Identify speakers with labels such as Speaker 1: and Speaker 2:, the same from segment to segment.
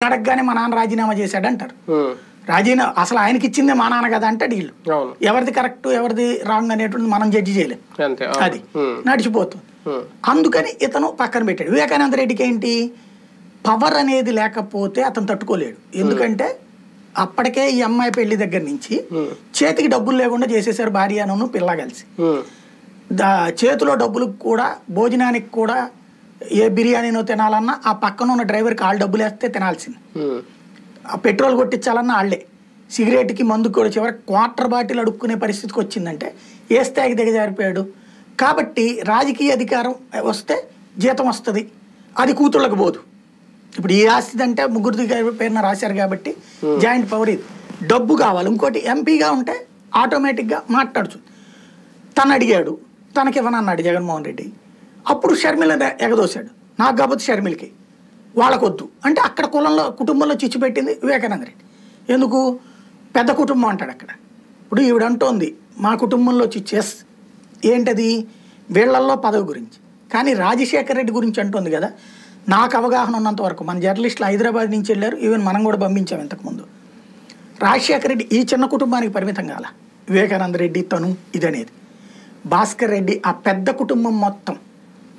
Speaker 1: అడగగానే మా నాన్న రాజీనామా చేశాడు అంటారు. రాజీనామా అసలు ఆయనకి ఇచ్చిందే మా నాన్న కదా అంటే వీళ్ళు ఎవరిది కరెక్ట్ ఎవరిది రాంగ్ అనేటువంటి మనం జడ్జి చేయలేం, అది నడిచిపోతుంది. అందుకని ఇతను పక్కన పెట్టాడు. వివేకానంద రెడ్డికి ఏంటి పవర్ అనేది లేకపోతే అతను తట్టుకోలేడు. ఎందుకంటే అప్పటికే ఈ అమ్మాయి పెళ్లి దగ్గర నుంచి చేతికి డబ్బులు లేకుండా చేసేసారు భార్యను పిల్ల కలిసి. చేతిలో డబ్బులకు కూడా భోజనానికి కూడా ఏ బిర్యానీనో తినాలన్నా ఆ పక్కన ఉన్న డ్రైవర్కి వాళ్ళు డబ్బులు వేస్తే తినాల్సింది. ఆ పెట్రోల్ కొట్టించాలన్నా వాళ్ళే. సిగరెట్కి మందుకు కూడా చివరికి క్వార్టర్ బాటిల్ అడుక్కునే పరిస్థితికి వచ్చిందంటే ఏ స్థాయికి దిగజారిపోయాడు. కాబట్టి రాజకీయ అధికారం వస్తే జీతం వస్తుంది, అది కూతుళ్ళకి పోదు. ఇప్పుడు ఈ ఆస్తి అంటే ముగ్గురు పేరున రాశారు కాబట్టి జాయింట్ పవర్ ఇది. డబ్బు కావాలి. ఇంకోటి ఎంపీగా ఉంటే ఆటోమేటిక్గా మాట్లాడుతుంది. తను అడిగాడు, తనకి ఇవ్వనన్నాడు జగన్మోహన్ రెడ్డి. అప్పుడు షర్మిల ఎగదోశాడు, నాకు కాబట్టి షర్మిలకి వాళ్ళకొద్దు అంటే అక్కడ కులంలో కుటుంబంలో చిచ్చు పెట్టింది వివేకానంద రెడ్డి. ఎందుకు పెద్ద కుటుంబం అంటాడు అక్కడ. ఇప్పుడు ఈవిడంటోంది మా కుటుంబంలో చిచ్చేస్ ఏంటది వీళ్లల్లో పదవి గురించి. కానీ రాజశేఖర రెడ్డి గురించి అంటుంది కదా. నాకు అవగాహన ఉన్నంత వరకు మన జర్నలిస్టులు హైదరాబాద్ నుంచి వెళ్ళారు, ఈవెన్ మనం కూడా పంపించాం ఇంతకుముందు. రాజశేఖర రెడ్డి ఈ చిన్న కుటుంబానికి పరిమితం కాల. వివేకానంద రెడ్డి తను ఇదనేది భాస్కర్ రెడ్డి ఆ పెద్ద కుటుంబం మొత్తం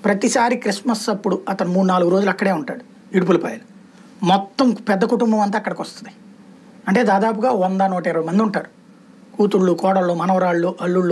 Speaker 1: ప్రతిసారి క్రిస్మస్ అప్పుడు అతను 3-4 రోజులు అక్కడే ఉంటాడు ఇడుపులపాయలు. మొత్తం పెద్ద కుటుంబం అంతా అక్కడికి వస్తుంది. అంటే దాదాపుగా 100-120 మంది ఉంటారు. కూతుళ్ళు, కోడళ్ళు, మనవరాళ్ళు, అల్లుళ్ళు.